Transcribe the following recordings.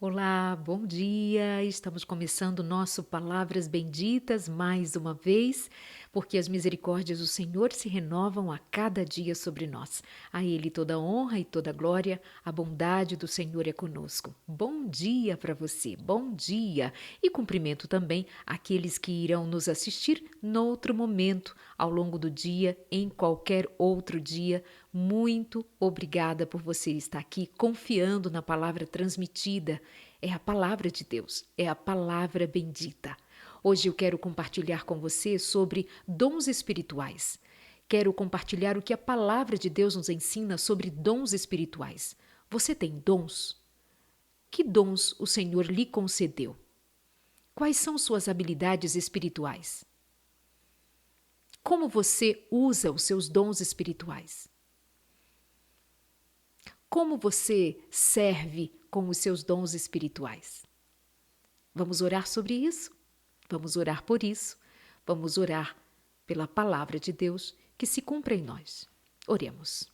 Olá, bom dia! Estamos começando nosso Palavras Benditas mais uma vez, porque as misericórdias do Senhor se renovam a cada dia sobre nós. A Ele toda honra e toda glória, a bondade do Senhor é conosco. Bom dia para você, bom dia! E cumprimento também aqueles que irão nos assistir noutro momento, ao longo do dia, em qualquer outro dia. Muito obrigada por você estar aqui confiando na palavra transmitida. É a palavra de Deus, é a palavra bendita. Hoje eu quero compartilhar com você sobre dons espirituais. Quero compartilhar o que a palavra de Deus nos ensina sobre dons espirituais. Você tem dons? Que dons o Senhor lhe concedeu? Quais são suas habilidades espirituais? Como você usa os seus dons espirituais? Como você serve com os seus dons espirituais? Vamos orar sobre isso? Vamos orar por isso? Vamos orar pela palavra de Deus que se cumpra em nós. Oremos.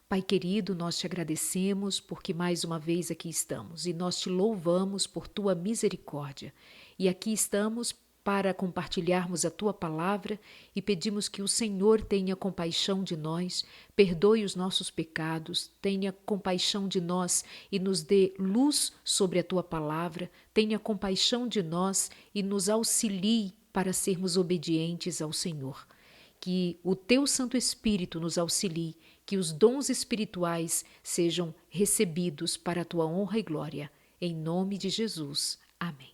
Pai querido, nós te agradecemos porque mais uma vez aqui estamos e nós te louvamos por tua misericórdia. E aqui estamos para compartilharmos a tua palavra e pedimos que o Senhor tenha compaixão de nós, perdoe os nossos pecados, tenha compaixão de nós e nos dê luz sobre a tua palavra, tenha compaixão de nós e nos auxilie para sermos obedientes ao Senhor. Que o teu Santo Espírito nos auxilie, que os dons espirituais sejam recebidos para a tua honra e glória. Em nome de Jesus. Amém.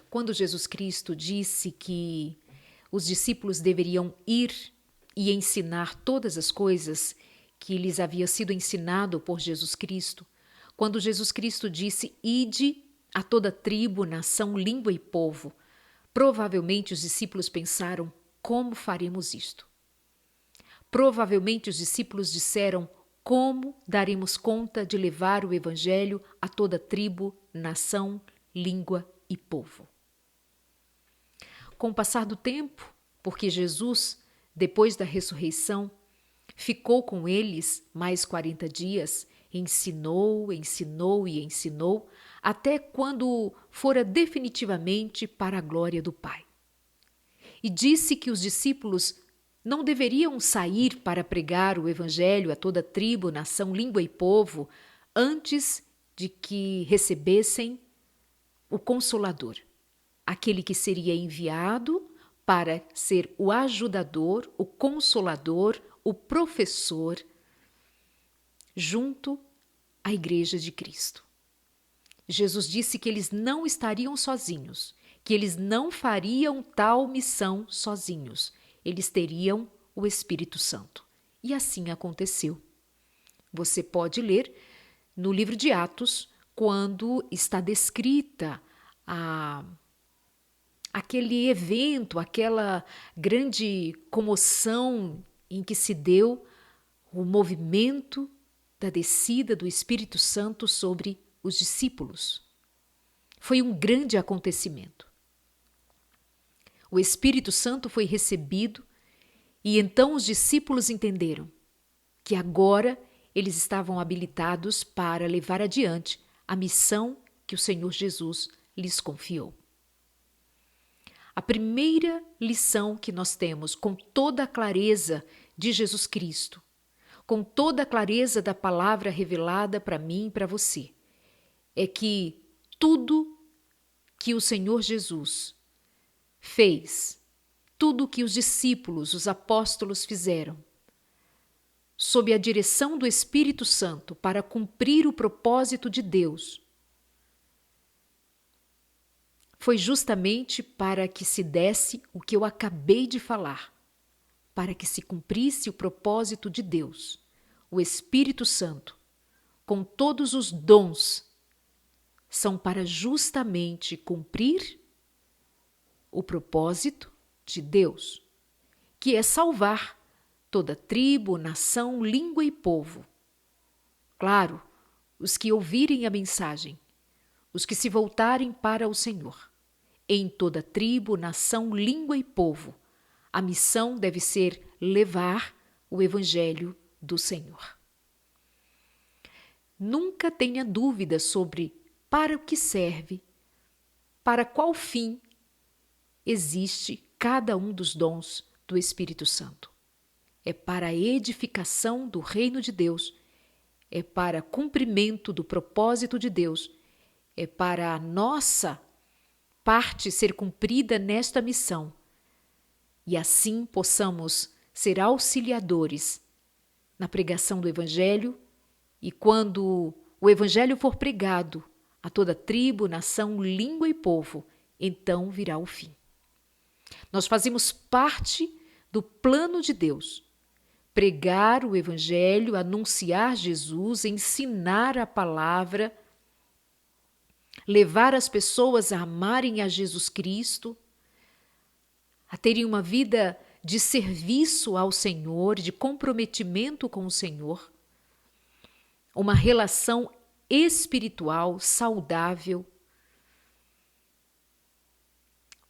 Quando Jesus Cristo disse que os discípulos deveriam ir e ensinar todas as coisas que lhes havia sido ensinado por Jesus Cristo, quando Jesus Cristo disse: "Ide a toda tribo, nação, língua e povo", provavelmente os discípulos pensaram: como faremos isto? Provavelmente os discípulos disseram: como daremos conta de levar o Evangelho a toda tribo, nação, língua e povo? Com o passar do tempo, porque Jesus, depois da ressurreição, ficou com eles mais 40 dias, ensinou, ensinou e ensinou, até quando fora definitivamente para a glória do Pai. E disse que os discípulos não deveriam sair para pregar o Evangelho a toda tribo, nação, língua e povo antes de que recebessem o Consolador, aquele que seria enviado para ser o ajudador, o consolador, o professor, junto à Igreja de Cristo. Jesus disse que eles não estariam sozinhos, que eles não fariam tal missão sozinhos. Eles teriam o Espírito Santo. E assim aconteceu. Você pode ler no livro de Atos, quando está descrita aquele evento, aquela grande comoção em que se deu o movimento da descida do Espírito Santo sobre os discípulos. Foi um grande acontecimento. O Espírito Santo foi recebido e então os discípulos entenderam que agora eles estavam habilitados para levar adiante a missão que o Senhor Jesus lhes confiou. A primeira lição que nós temos com toda a clareza de Jesus Cristo, com toda a clareza da palavra revelada para mim e para você, é que tudo que o Senhor Jesus fez, tudo que os discípulos, os apóstolos fizeram, sob a direção do Espírito Santo para cumprir o propósito de Deus, foi justamente para que se desse o que eu acabei de falar, para que se cumprisse o propósito de Deus. O Espírito Santo, com todos os dons, são para justamente cumprir o propósito de Deus, que é salvar toda tribo, nação, língua e povo. Claro, os que ouvirem a mensagem, os que se voltarem para o Senhor. Em toda tribo, nação, língua e povo, a missão deve ser levar o Evangelho do Senhor. Nunca tenha dúvida sobre para o que serve, para qual fim existe cada um dos dons do Espírito Santo. É para a edificação do reino de Deus, é para cumprimento do propósito de Deus, é para a nossa parte ser cumprida nesta missão, e assim possamos ser auxiliadores na pregação do Evangelho, e quando o Evangelho for pregado a toda tribo, nação, língua e povo, então virá o fim. Nós fazemos parte do plano de Deus. Pregar o Evangelho, anunciar Jesus, ensinar a palavra, levar as pessoas a amarem a Jesus Cristo, a terem uma vida de serviço ao Senhor, de comprometimento com o Senhor, uma relação espiritual saudável,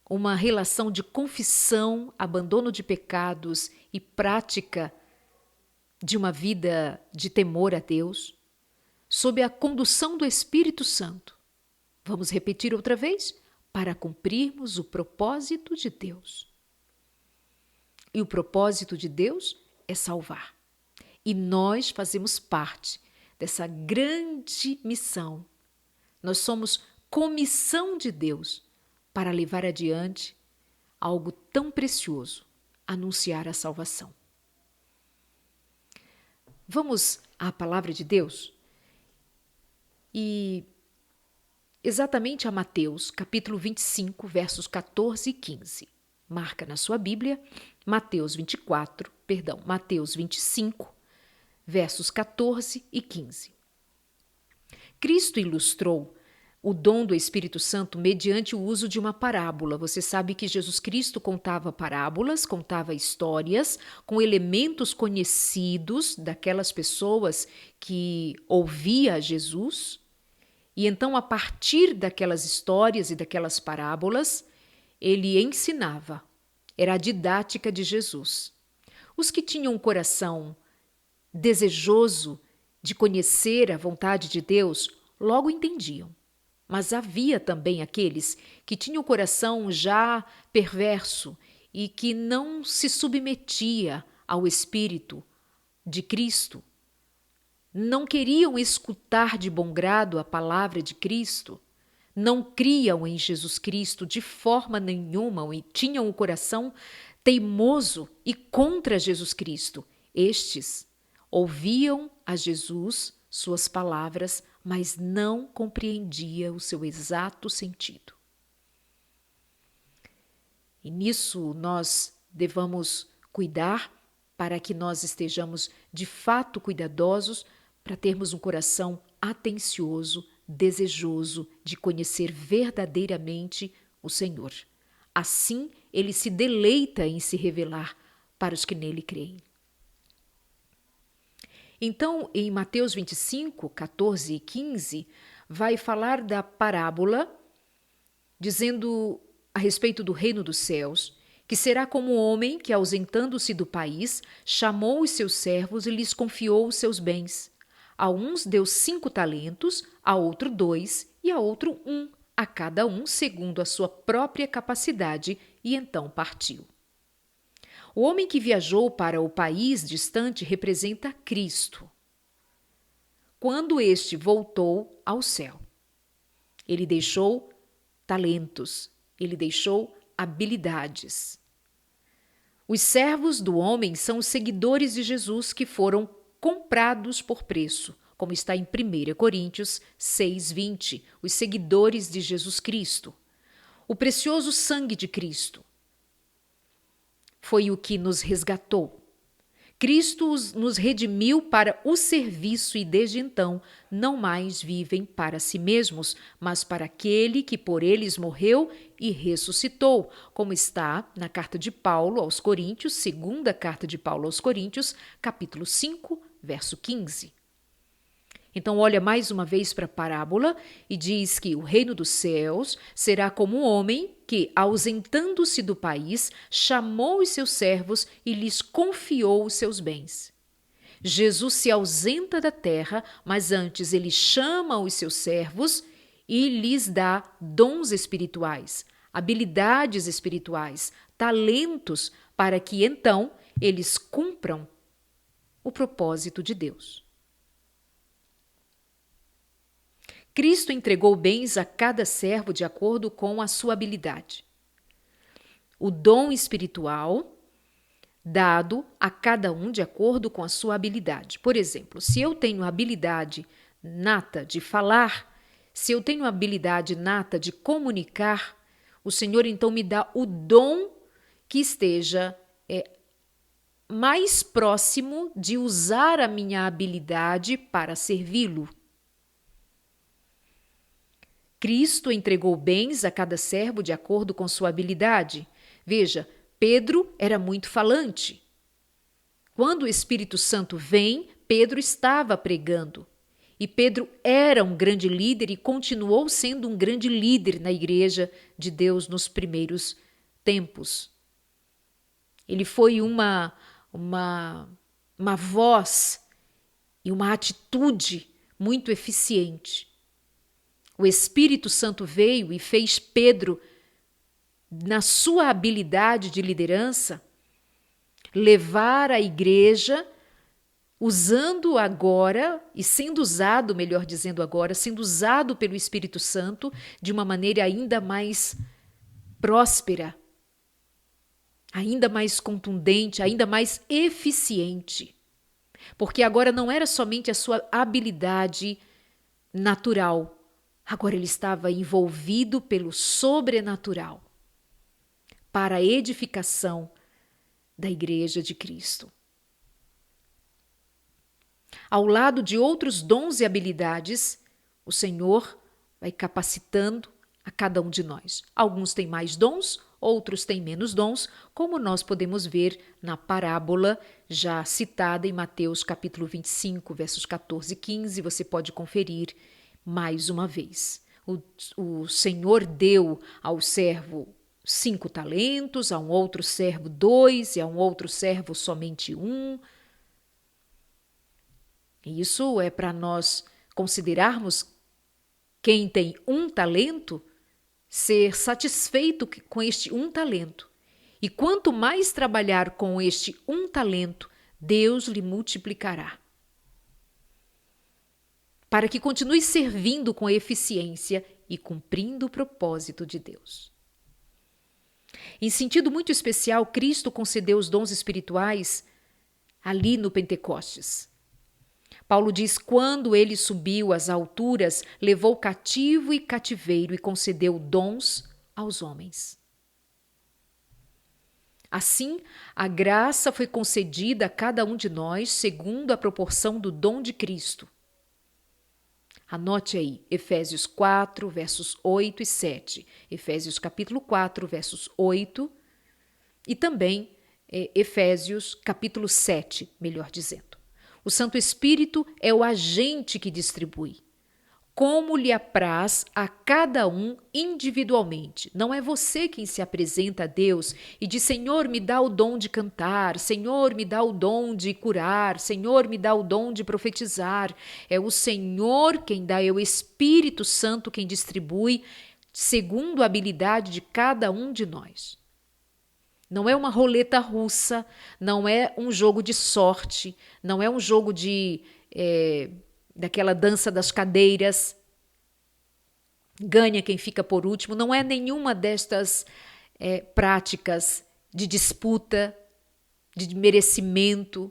uma relação de confissão, abandono de pecados e prática de uma vida de temor a Deus, sob a condução do Espírito Santo. Vamos repetir outra vez? Para cumprirmos o propósito de Deus. E o propósito de Deus é salvar. E nós fazemos parte dessa grande missão. Nós somos comissão de Deus para levar adiante algo tão precioso, anunciar a salvação. Vamos à palavra de Deus e exatamente a Mateus, capítulo 25, versos 14 e 15. Marca na sua Bíblia, Mateus 25, versos 14 e 15. Cristo ilustrou o dom do Espírito Santo mediante o uso de uma parábola. Você sabe que Jesus Cristo contava parábolas, contava histórias com elementos conhecidos daquelas pessoas que ouvia Jesus. E então, a partir daquelas histórias e daquelas parábolas, ele ensinava. Era a didática de Jesus. Os que tinham um coração desejoso de conhecer a vontade de Deus, logo entendiam. Mas havia também aqueles que tinham o coração já perverso e que não se submetia ao Espírito de Cristo. Não queriam escutar de bom grado a palavra de Cristo, não criam em Jesus Cristo de forma nenhuma e tinham o coração teimoso e contra Jesus Cristo. Estes ouviam a Jesus, suas palavras, mas não compreendia o seu exato sentido. E nisso nós devamos cuidar para que nós estejamos de fato cuidadosos para termos um coração atencioso, desejoso de conhecer verdadeiramente o Senhor. Assim, ele se deleita em se revelar para os que nele creem. Então, em Mateus 25, 14 e 15, vai falar da parábola, dizendo a respeito do reino dos céus, que será como um homem que, ausentando-se do país, chamou os seus servos e lhes confiou os seus bens. A uns deu 5 talentos, a outro 2 e a outro 1, a cada um segundo a sua própria capacidade, e então partiu. O homem que viajou para o país distante representa Cristo. Quando este voltou ao céu, ele deixou talentos, ele deixou habilidades. Os servos do homem são os seguidores de Jesus que foram comprados por preço, como está em 1 Coríntios 6:20, os seguidores de Jesus Cristo. O precioso sangue de Cristo foi o que nos resgatou. Cristo nos redimiu para o serviço e desde então não mais vivem para si mesmos, mas para aquele que por eles morreu e ressuscitou, como está na carta de Paulo aos Coríntios, segunda carta de Paulo aos Coríntios, capítulo 5, verso 15. Então olha mais uma vez para a parábola e diz que o reino dos céus será como um homem que, ausentando-se do país, chamou os seus servos e lhes confiou os seus bens. Jesus se ausenta da terra, mas antes ele chama os seus servos e lhes dá dons espirituais, habilidades espirituais, talentos, para que então eles cumpram o propósito de Deus. Cristo entregou bens a cada servo de acordo com a sua habilidade. O dom espiritual dado a cada um de acordo com a sua habilidade. Por exemplo, se eu tenho a habilidade nata de falar, se eu tenho a habilidade nata de comunicar, o Senhor então me dá o dom que esteja mais próximo de usar a minha habilidade para servi-lo. Cristo entregou bens a cada servo de acordo com sua habilidade. Veja, Pedro era muito falante. Quando o Espírito Santo vem, Pedro estava pregando. E Pedro era um grande líder e continuou sendo um grande líder na igreja de Deus nos primeiros tempos. Ele foi uma voz e uma atitude muito eficiente. O Espírito Santo veio e fez Pedro, na sua habilidade de liderança, levar a igreja, usando agora, e sendo usado, melhor dizendo agora, sendo usado pelo Espírito Santo de uma maneira ainda mais próspera, ainda mais contundente, ainda mais eficiente. Porque agora não era somente a sua habilidade natural, agora ele estava envolvido pelo sobrenatural para a edificação da Igreja de Cristo. Ao lado de outros dons e habilidades, o Senhor vai capacitando a cada um de nós. Alguns têm mais dons, outros têm menos dons, como nós podemos ver na parábola já citada em Mateus capítulo 25, versos 14 e 15. Você pode conferir mais uma vez. O Senhor deu ao servo 5 talentos, a um outro servo 2 e a um outro servo somente 1. Isso é para nós considerarmos quem tem 1 talento ser satisfeito com este 1 talento. E quanto mais trabalhar com este 1 talento, Deus lhe multiplicará, para que continue servindo com eficiência e cumprindo o propósito de Deus. Em sentido muito especial, Cristo concedeu os dons espirituais ali no Pentecostes. Paulo diz: quando ele subiu às alturas, levou cativo e cativeiro e concedeu dons aos homens. Assim, a graça foi concedida a cada um de nós segundo a proporção do dom de Cristo. Anote aí, Efésios 4, versos 8 e 7. Efésios capítulo 4, versos 8 e também Efésios capítulo 7, melhor dizendo. O Santo Espírito é o agente que distribui, como lhe apraz a cada um individualmente. Não é você quem se apresenta a Deus e diz: Senhor, me dá o dom de cantar, Senhor, me dá o dom de curar, Senhor, me dá o dom de profetizar. É o Senhor quem dá, é o Espírito Santo quem distribui segundo a habilidade de cada um de nós. Não é uma roleta russa, não é um jogo de sorte, não é um jogo daquela dança das cadeiras, ganha quem fica por último, não é nenhuma destas práticas de disputa, de merecimento,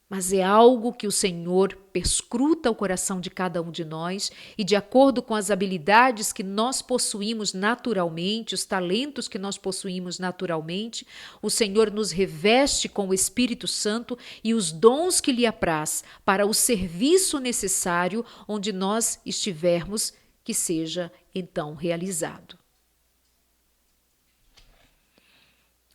mas é algo que o Senhor perscruta o coração de cada um de nós e, de acordo com as habilidades que nós possuímos naturalmente, os talentos que nós possuímos naturalmente, o Senhor nos reveste com o Espírito Santo e os dons que lhe apraz para o serviço necessário onde nós estivermos, que seja então realizado.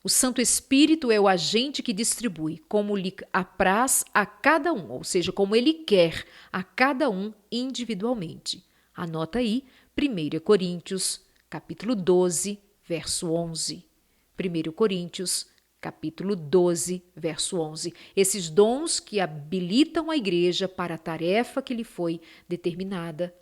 O Santo Espírito é o agente que distribui, como lhe apraz a cada um, ou seja, como ele quer a cada um individualmente. Anota aí, 1 Coríntios, capítulo 12, verso 11. 1 Coríntios, capítulo 12, verso 11. Esses dons que habilitam a igreja para a tarefa que lhe foi determinada.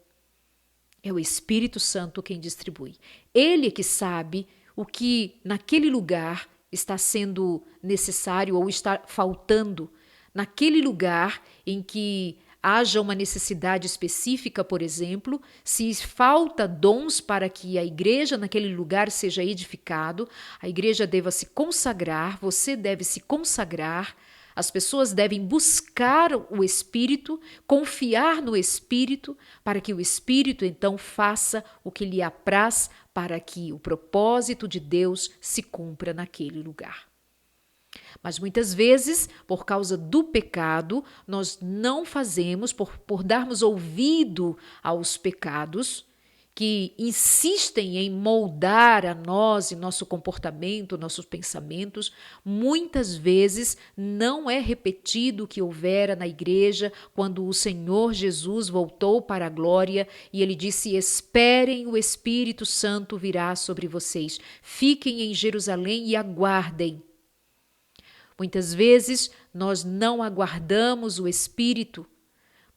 É o Espírito Santo quem distribui. Ele é que sabe o que naquele lugar está sendo necessário ou está faltando. Naquele lugar em que haja uma necessidade específica, por exemplo, se falta dons para que a igreja naquele lugar seja edificado, a igreja deva se consagrar, você deve se consagrar, as pessoas devem buscar o Espírito, confiar no Espírito, para que o Espírito então faça o que lhe apraz, para que o propósito de Deus se cumpra naquele lugar. Mas muitas vezes, por causa do pecado, nós não fazemos, por darmos ouvido aos pecados, que insistem em moldar a nós e nosso comportamento, nossos pensamentos, muitas vezes não é repetido o que houvera na igreja quando o Senhor Jesus voltou para a glória e ele disse: esperem, o Espírito Santo virá sobre vocês, fiquem em Jerusalém e aguardem. Muitas vezes nós não aguardamos o Espírito,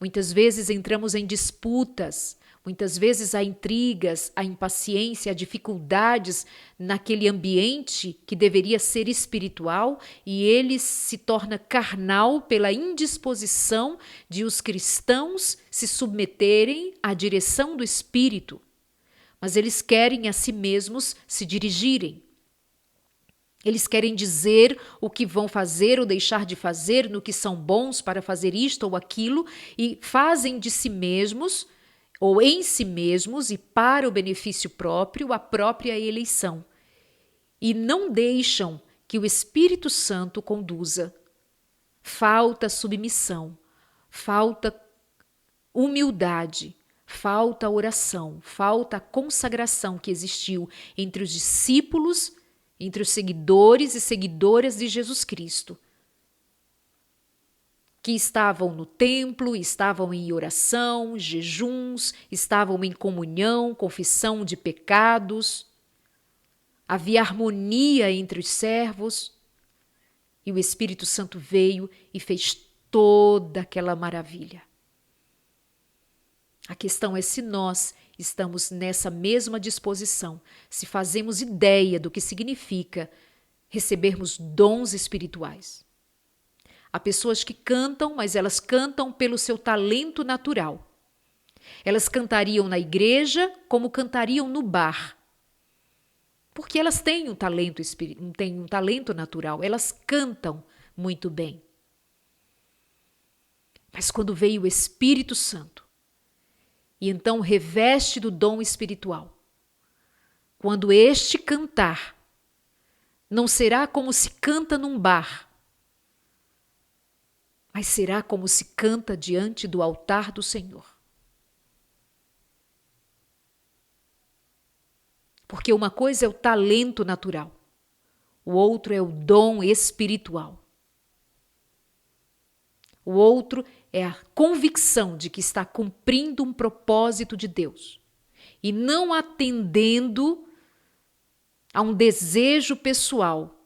muitas vezes entramos em disputas, muitas vezes há intrigas, há impaciência, há dificuldades naquele ambiente que deveria ser espiritual e ele se torna carnal pela indisposição de os cristãos se submeterem à direção do Espírito. Mas eles querem a si mesmos se dirigirem. Eles querem dizer o que vão fazer ou deixar de fazer, no que são bons para fazer isto ou aquilo, e fazem de si mesmos, ou em si mesmos, e para o benefício próprio, a própria eleição. E não deixam que o Espírito Santo conduza. Falta submissão, falta humildade, falta oração, falta a consagração que existiu entre os discípulos, entre os seguidores e seguidoras de Jesus Cristo, que estavam no templo, estavam em oração, jejuns, estavam em comunhão, confissão de pecados, havia harmonia entre os servos, e o Espírito Santo veio e fez toda aquela maravilha. A questão é se nós estamos nessa mesma disposição, se fazemos ideia do que significa recebermos dons espirituais. Há pessoas que cantam, mas elas cantam pelo seu talento natural. Elas cantariam na igreja como cantariam no bar. Porque elas têm um talento natural, elas cantam muito bem. Mas quando veio o Espírito Santo, e então reveste do dom espiritual. Quando este cantar, não será como se canta num bar, mas será como se canta diante do altar do Senhor. Porque uma coisa é o talento natural, o outro é o dom espiritual. O outro é a convicção de que está cumprindo um propósito de Deus e não atendendo a um desejo pessoal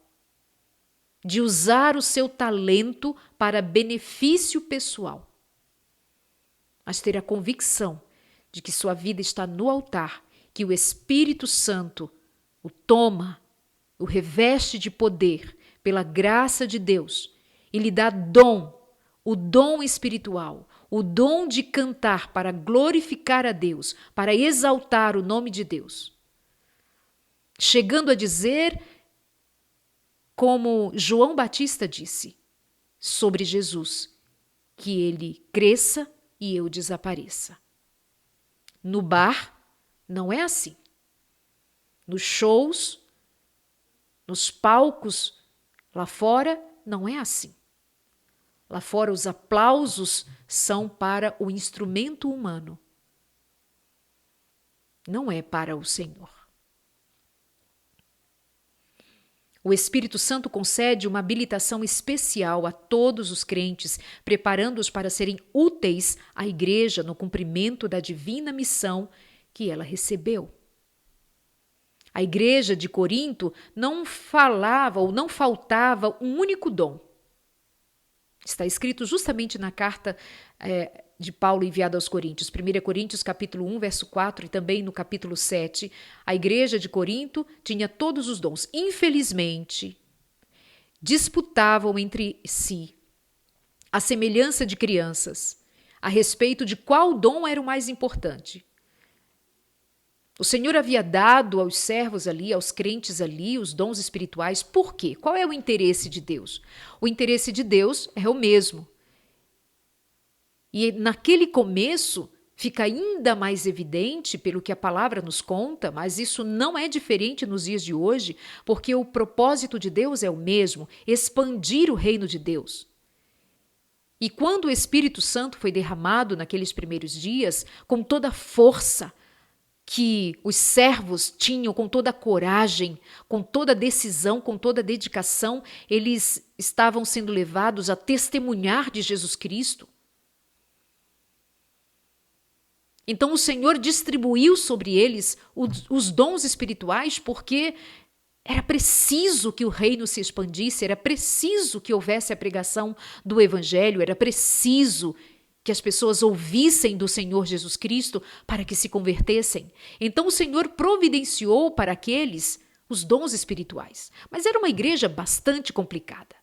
de usar o seu talento para benefício pessoal, mas ter a convicção de que sua vida está no altar, que o Espírito Santo o toma, o reveste de poder pela graça de Deus e lhe dá o dom espiritual, o dom de cantar para glorificar a Deus, para exaltar o nome de Deus. Chegando a dizer, como João Batista disse sobre Jesus, que ele cresça e eu desapareça. No bar, não é assim. Nos shows, nos palcos lá fora, não é assim. Lá fora, os aplausos são para o instrumento humano. Não é para o Senhor. O Espírito Santo concede uma habilitação especial a todos os crentes, preparando-os para serem úteis à igreja no cumprimento da divina missão que ela recebeu. A igreja de Corinto não falava ou não faltava um único dom. Está escrito justamente na carta de Paulo enviada aos Coríntios, 1 Coríntios capítulo 1, verso 4 e também no capítulo 7, a igreja de Corinto tinha todos os dons. Infelizmente, disputavam entre si, à semelhança de crianças, a respeito de qual dom era o mais importante. O Senhor havia dado aos servos ali, aos crentes ali, os dons espirituais. Por quê? Qual é o interesse de Deus? O interesse de Deus é o mesmo. E naquele começo fica ainda mais evidente pelo que a palavra nos conta, mas isso não é diferente nos dias de hoje, porque o propósito de Deus é o mesmo, expandir o reino de Deus. E quando o Espírito Santo foi derramado naqueles primeiros dias, com toda a força que os servos tinham, com toda a coragem, com toda a decisão, com toda a dedicação, eles estavam sendo levados a testemunhar de Jesus Cristo. Então o Senhor distribuiu sobre eles os dons espirituais porque era preciso que o reino se expandisse, era preciso que houvesse a pregação do Evangelho, era preciso que as pessoas ouvissem do Senhor Jesus Cristo para que se convertessem. Então o Senhor providenciou para aqueles os dons espirituais. Mas era uma igreja bastante complicada.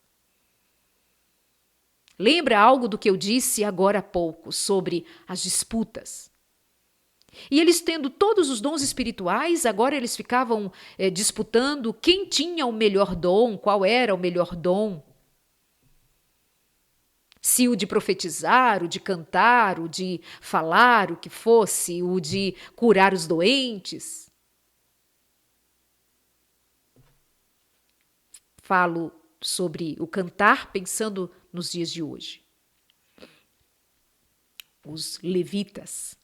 Lembra algo do que eu disse agora há pouco sobre as disputas? E eles tendo todos os dons espirituais, agora eles ficavam disputando quem tinha o melhor dom, qual era o melhor dom. Se o de profetizar, o de cantar, o de falar, o que fosse, o de curar os doentes. Falo sobre o cantar pensando nos dias de hoje. Os levitas.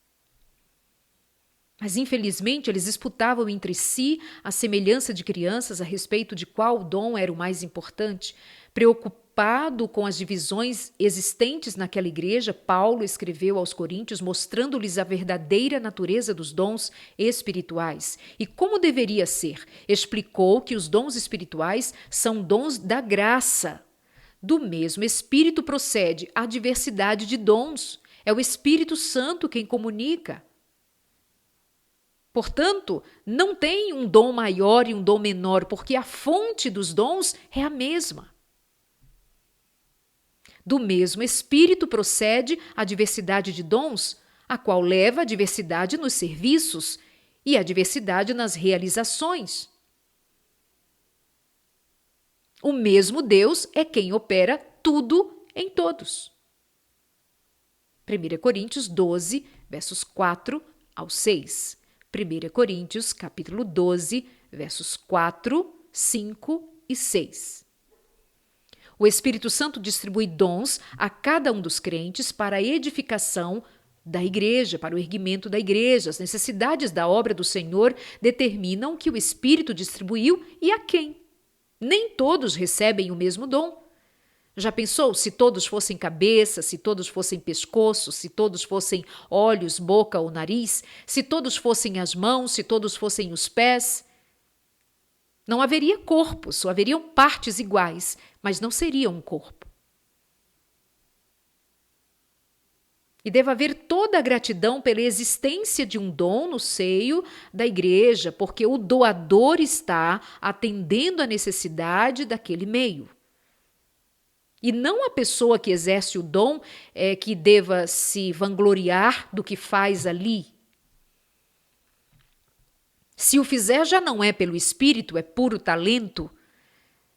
Mas, infelizmente, eles disputavam entre si a semelhança de crianças a respeito de qual dom era o mais importante. Preocupado com as divisões existentes naquela igreja, Paulo escreveu aos Coríntios mostrando-lhes a verdadeira natureza dos dons espirituais e como deveria ser. Explicou que os dons espirituais são dons da graça. Do mesmo Espírito procede a diversidade de dons. É o Espírito Santo quem comunica. Portanto, não tem um dom maior e um dom menor, porque a fonte dos dons é a mesma. Do mesmo Espírito procede a diversidade de dons, a qual leva a diversidade nos serviços e a diversidade nas realizações. O mesmo Deus é quem opera tudo em todos. 1 Coríntios 12, versos 4 ao 6. 1 Coríntios, capítulo 12, versos 4, 5 e 6. O Espírito Santo distribui dons a cada um dos crentes para a edificação da igreja, para o erguimento da igreja. As necessidades da obra do Senhor determinam que o Espírito distribuiu e a quem. Nem todos recebem o mesmo dom. Já pensou se todos fossem cabeça, se todos fossem pescoço, se todos fossem olhos, boca ou nariz, se todos fossem as mãos, se todos fossem os pés? Não haveria corpo, só haveriam partes iguais, mas não seria um corpo. E deve haver toda a gratidão pela existência de um dom no seio da igreja, porque o doador está atendendo à necessidade daquele meio. E não a pessoa que exerce o dom que deva se vangloriar do que faz ali. Se o fizer já não é pelo Espírito, é puro talento.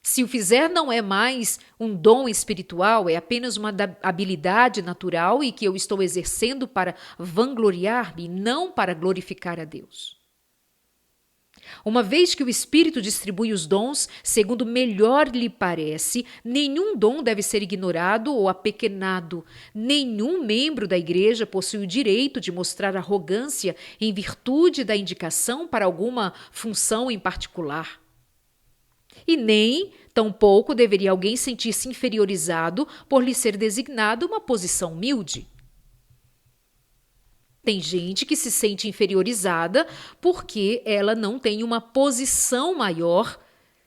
Se o fizer não é mais um dom espiritual, é apenas uma habilidade natural e que eu estou exercendo para vangloriar-me, não para glorificar a Deus. Uma vez que o Espírito distribui os dons, segundo melhor lhe parece, nenhum dom deve ser ignorado ou apequenado. Nenhum membro da igreja possui o direito de mostrar arrogância em virtude da indicação para alguma função em particular. E nem, tampouco, deveria alguém sentir-se inferiorizado por lhe ser designado uma posição humilde. Tem gente que se sente inferiorizada porque ela não tem uma posição maior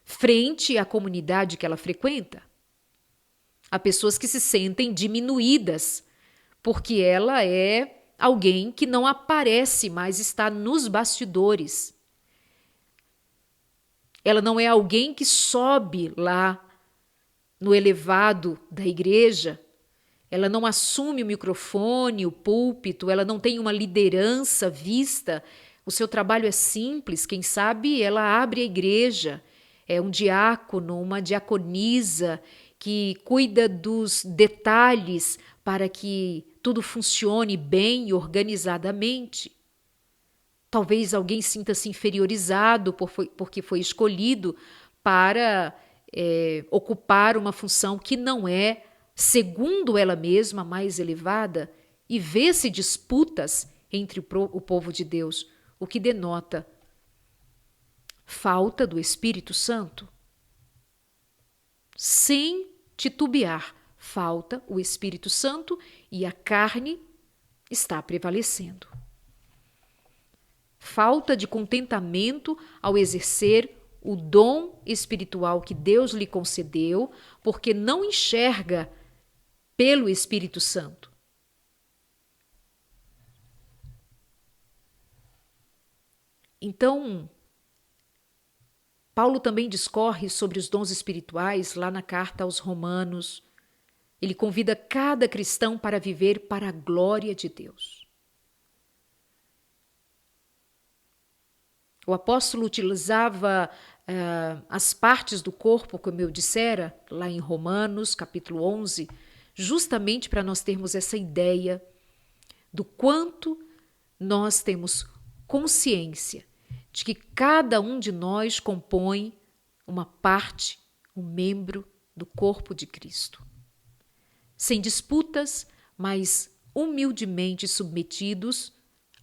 frente à comunidade que ela frequenta. Há pessoas que se sentem diminuídas porque ela é alguém que não aparece, mas está nos bastidores. Ela não é alguém que sobe lá no elevado da igreja. Ela não assume o microfone, o púlpito, ela não tem uma liderança vista. O seu trabalho é simples, quem sabe ela abre a igreja. É um diácono, uma diaconisa que cuida dos detalhes para que tudo funcione bem e organizadamente. Talvez alguém sinta-se inferiorizado porque foi escolhido para ocupar uma função que não é, segundo ela mesma, mais elevada, e vê-se disputas entre o povo de Deus, o que denota falta do Espírito Santo. Sem titubear, falta o Espírito Santo e a carne está prevalecendo. Falta de contentamento ao exercer o dom espiritual que Deus lhe concedeu, porque não enxerga pelo Espírito Santo. Então, Paulo também discorre sobre os dons espirituais lá na carta aos Romanos. Ele convida cada cristão para viver para a glória de Deus. O apóstolo utilizava as partes do corpo, como eu dissera, lá em Romanos, capítulo 11, justamente para nós termos essa ideia do quanto nós temos consciência de que cada um de nós compõe uma parte, um membro do corpo de Cristo. Sem disputas, mas humildemente submetidos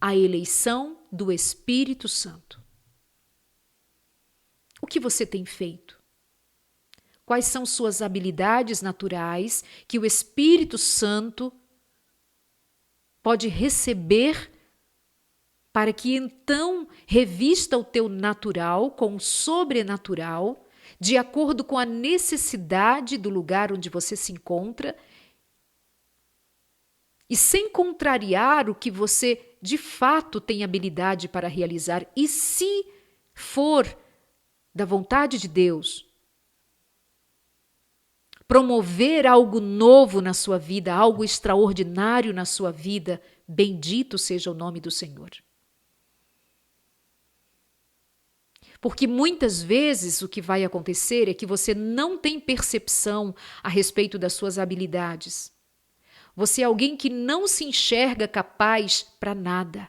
à eleição do Espírito Santo. O que você tem feito? Quais são suas habilidades naturais que o Espírito Santo pode receber para que então revista o teu natural com o sobrenatural, de acordo com a necessidade do lugar onde você se encontra, e sem contrariar o que você de fato tem habilidade para realizar, e se for da vontade de Deus, promover algo novo na sua vida, algo extraordinário na sua vida, bendito seja o nome do Senhor. Porque muitas vezes o que vai acontecer é que você não tem percepção a respeito das suas habilidades. Você é alguém que não se enxerga capaz para nada.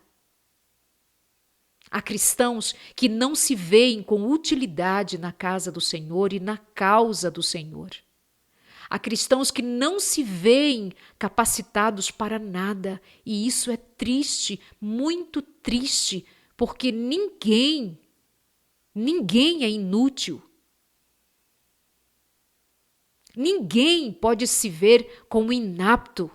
Há cristãos que não se veem com utilidade na casa do Senhor e na causa do Senhor. Há cristãos que não se veem capacitados para nada, e isso é triste, muito triste, porque ninguém é inútil. Ninguém pode se ver como inapto,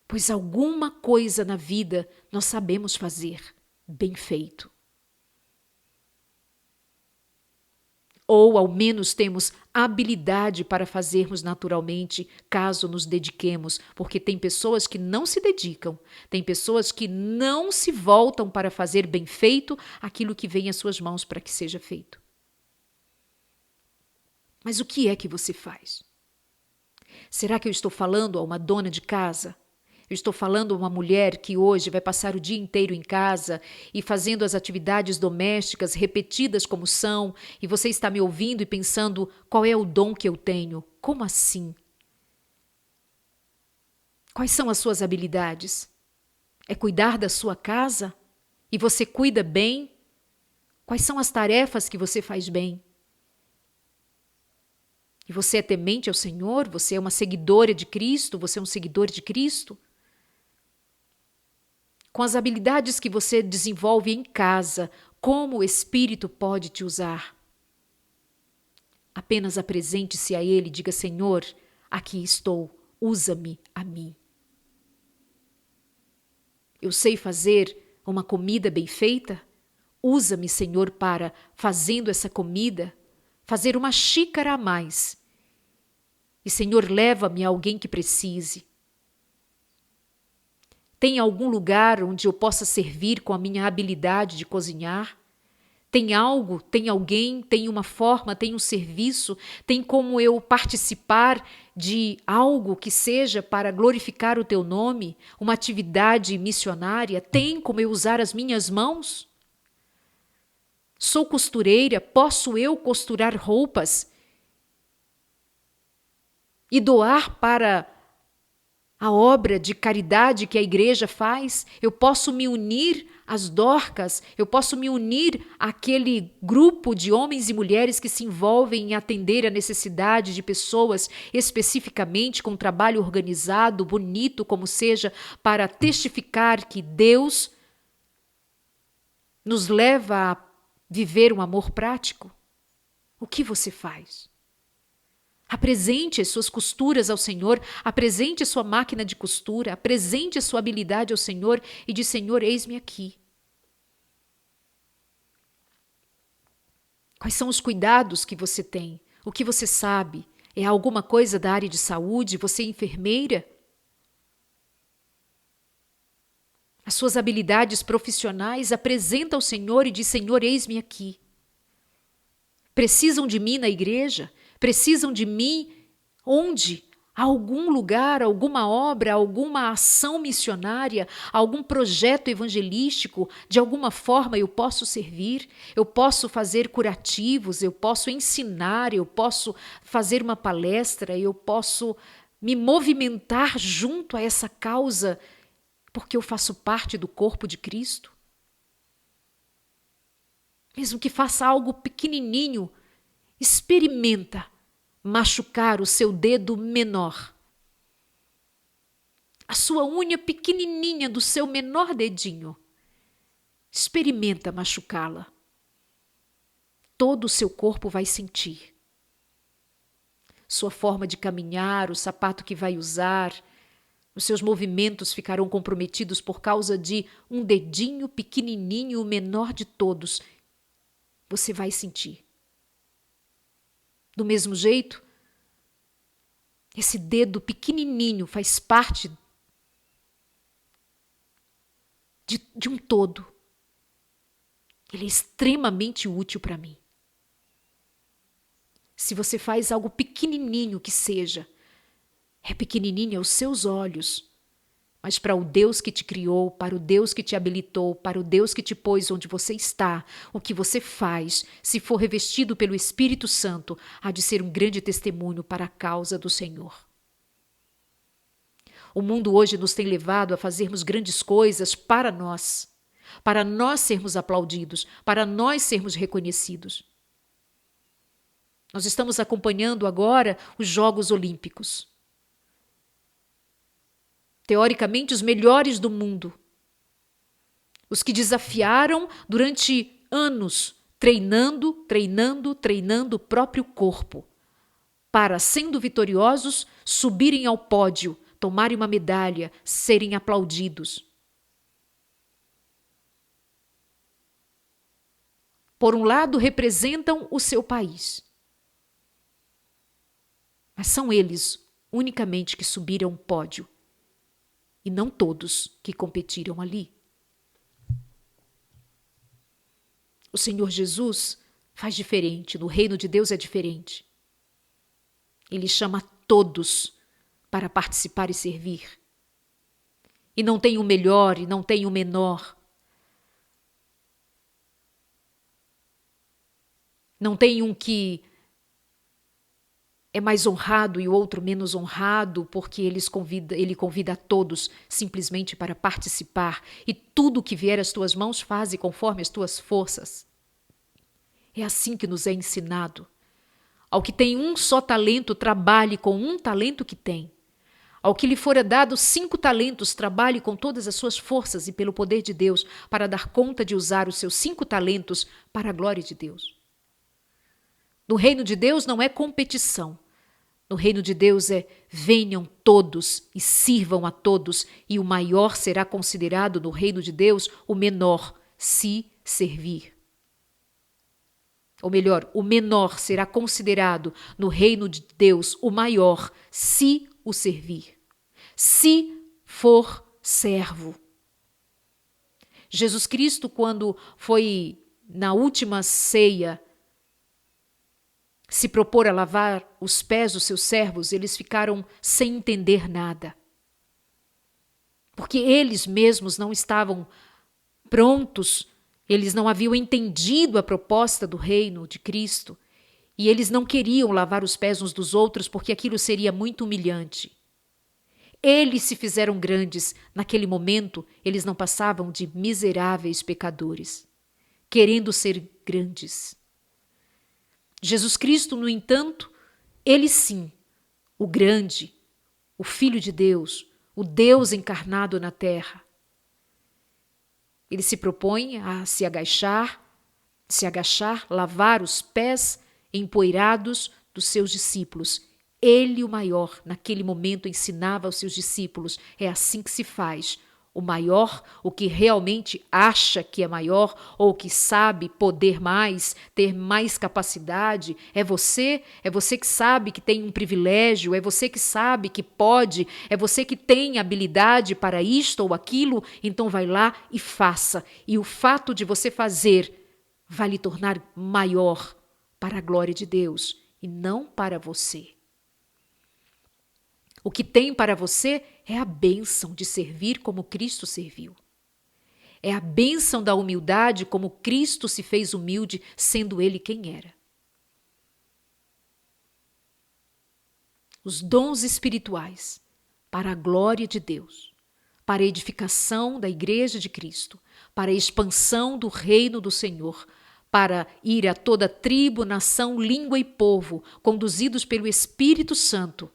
pois alguma coisa na vida nós sabemos fazer bem feito. Ou ao menos temos habilidade para fazermos naturalmente, caso nos dediquemos, porque tem pessoas que não se dedicam, tem pessoas que não se voltam para fazer bem feito aquilo que vem às suas mãos para que seja feito. Mas o que é que você faz? Será que eu estou falando a uma dona de casa? Eu estou falando a uma mulher que hoje vai passar o dia inteiro em casa e fazendo as atividades domésticas repetidas como são, e você está me ouvindo e pensando, qual é o dom que eu tenho? Como assim? Quais são as suas habilidades? É cuidar da sua casa? E você cuida bem? Quais são as tarefas que você faz bem? E você é temente ao Senhor? Você é uma seguidora de Cristo? Você é um seguidor de Cristo? Com as habilidades que você desenvolve em casa, como o Espírito pode te usar? Apenas apresente-se a Ele e diga, Senhor, aqui estou, usa-me a mim. Eu sei fazer uma comida bem feita? Usa-me, Senhor, para, fazendo essa comida, fazer uma xícara a mais. E, Senhor, leva-me a alguém que precise. Tem algum lugar onde eu possa servir com a minha habilidade de cozinhar? Tem algo, tem alguém, tem uma forma, tem um serviço, tem como eu participar de algo que seja para glorificar o teu nome, uma atividade missionária? Tem como eu usar as minhas mãos? Sou costureira, posso eu costurar roupas e doar para a obra de caridade que a igreja faz? Eu posso me unir às Dorcas, eu posso me unir àquele grupo de homens e mulheres que se envolvem em atender a necessidade de pessoas, especificamente com um trabalho organizado, bonito como seja, para testificar que Deus nos leva a viver um amor prático? O que você faz? Apresente as suas costuras ao Senhor, apresente a sua máquina de costura, apresente a sua habilidade ao Senhor e diz: Senhor, eis-me aqui. Quais são os cuidados que você tem? O que você sabe? É alguma coisa da área de saúde? Você é enfermeira? As suas habilidades profissionais, apresenta ao Senhor e diz: Senhor, eis-me aqui. Precisam de mim na igreja? Precisam de mim onde? Algum lugar, alguma obra, alguma ação missionária, algum projeto evangelístico, de alguma forma eu posso servir, eu posso fazer curativos, eu posso ensinar, eu posso fazer uma palestra, eu posso me movimentar junto a essa causa, porque eu faço parte do corpo de Cristo. Mesmo que faça algo pequenininho, experimenta machucar o seu dedo menor. A sua unha pequenininha do seu menor dedinho. Experimenta machucá-la. Todo o seu corpo vai sentir. Sua forma de caminhar, o sapato que vai usar, os seus movimentos ficarão comprometidos por causa de um dedinho pequenininho, o menor de todos. Você vai sentir. Do mesmo jeito, esse dedo pequenininho faz parte de um todo. Ele é extremamente útil para mim. Se você faz algo pequenininho que seja, é pequenininho aos seus olhos, mas para o Deus que te criou, para o Deus que te habilitou, para o Deus que te pôs onde você está, o que você faz, se for revestido pelo Espírito Santo, há de ser um grande testemunho para a causa do Senhor. O mundo hoje nos tem levado a fazermos grandes coisas para nós sermos aplaudidos, para nós sermos reconhecidos. Nós estamos acompanhando agora os Jogos Olímpicos. Teoricamente, os melhores do mundo. Os que desafiaram durante anos, treinando o próprio corpo, para, sendo vitoriosos, subirem ao pódio, tomarem uma medalha, serem aplaudidos. Por um lado, representam o seu país. Mas são eles unicamente que subiram o pódio. E não todos que competiram ali. O Senhor Jesus faz diferente, no reino de Deus é diferente. Ele chama todos para participar e servir. E não tem o melhor e não tem o menor. Não tem um que é mais honrado e o outro menos honrado, porque ele convida a todos simplesmente para participar, e tudo que vier às tuas mãos faze conforme as tuas forças. É assim que nos é ensinado. Ao que tem um só talento, trabalhe com um talento que tem. Ao que lhe fora dado 5 talentos, trabalhe com todas as suas forças e pelo poder de Deus para dar conta de usar os seus 5 talentos para a glória de Deus. No reino de Deus não é competição. No reino de Deus venham todos e sirvam a todos, e o maior será considerado no reino de Deus o menor, se servir. Ou melhor, o menor será considerado no reino de Deus o maior, se o servir. Se for servo. Jesus Cristo, quando foi na última ceia se propor a lavar os pés dos seus servos, eles ficaram sem entender nada. Porque eles mesmos não estavam prontos, eles não haviam entendido a proposta do reino de Cristo, e eles não queriam lavar os pés uns dos outros porque aquilo seria muito humilhante. Eles se fizeram grandes. Naquele momento, eles não passavam de miseráveis pecadores, querendo ser grandes. Jesus Cristo, no entanto, ele sim, o grande, o Filho de Deus, o Deus encarnado na terra. Ele se propõe a se agachar, lavar os pés empoeirados dos seus discípulos. Ele, o maior, naquele momento ensinava aos seus discípulos, é assim que se faz. O maior, o que realmente acha que é maior ou que sabe poder mais, ter mais capacidade, é você que sabe que tem um privilégio, é você que sabe que pode, é você que tem habilidade para isto ou aquilo, então vai lá e faça. E o fato de você fazer vai lhe tornar maior para a glória de Deus e não para você. O que tem para você é a bênção de servir como Cristo serviu. É a bênção da humildade como Cristo se fez humilde, sendo Ele quem era. Os dons espirituais para a glória de Deus, para a edificação da Igreja de Cristo, para a expansão do reino do Senhor, para ir a toda tribo, nação, língua e povo, conduzidos pelo Espírito Santo,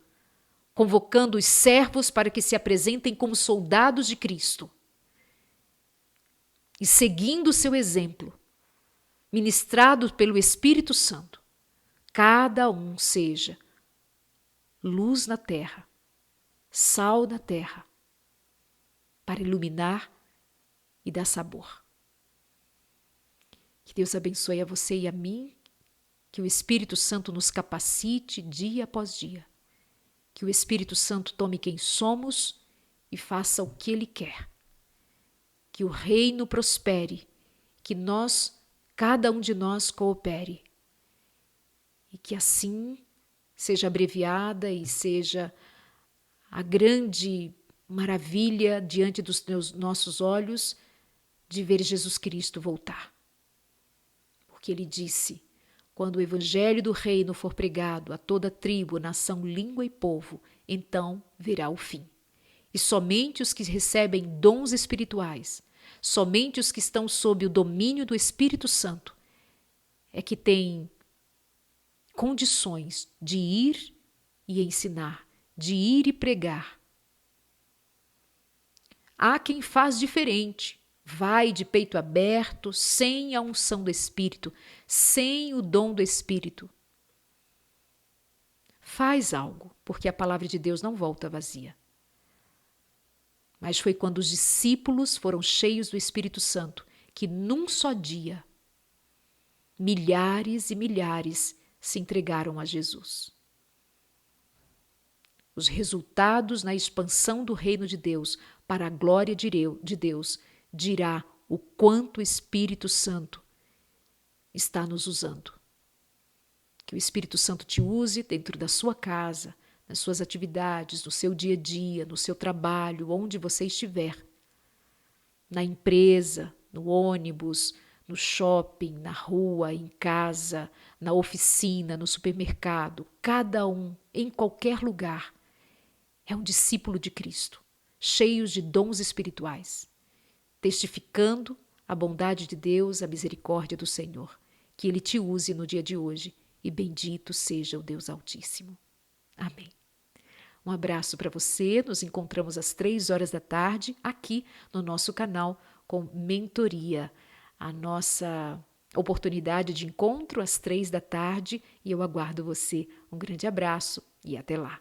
convocando os servos para que se apresentem como soldados de Cristo. E seguindo o seu exemplo, ministrado pelo Espírito Santo, cada um seja luz na terra, sal na terra, para iluminar e dar sabor. Que Deus abençoe a você e a mim, que o Espírito Santo nos capacite dia após dia. Que o Espírito Santo tome quem somos e faça o que Ele quer. Que o reino prospere, que cada um de nós coopere. E que assim seja abreviada e seja a grande maravilha diante dos nossos olhos de ver Jesus Cristo voltar. Porque Ele disse: quando o evangelho do reino for pregado a toda tribo, nação, língua e povo, então virá o fim. E somente os que recebem dons espirituais, somente os que estão sob o domínio do Espírito Santo, é que têm condições de ir e ensinar, de ir e pregar. Há quem faz diferente. Vai de peito aberto, sem a unção do Espírito, sem o dom do Espírito. Faz algo, porque a palavra de Deus não volta vazia. Mas foi quando os discípulos foram cheios do Espírito Santo que num só dia, milhares e milhares se entregaram a Jesus. Os resultados na expansão do reino de Deus para a glória de Deus dirá o quanto o Espírito Santo está nos usando. Que o Espírito Santo te use dentro da sua casa, nas suas atividades, no seu dia a dia, no seu trabalho, onde você estiver. Na empresa, no ônibus, no shopping, na rua, em casa, na oficina, no supermercado. Cada um, em qualquer lugar, é um discípulo de Cristo, cheios de dons espirituais, testificando a bondade de Deus, a misericórdia do Senhor. Que Ele te use no dia de hoje e bendito seja o Deus Altíssimo. Amém. Um abraço para você, nos encontramos às 15h aqui no nosso canal com Mentoria, a nossa oportunidade de encontro às 15h e eu aguardo você. Um grande abraço e até lá.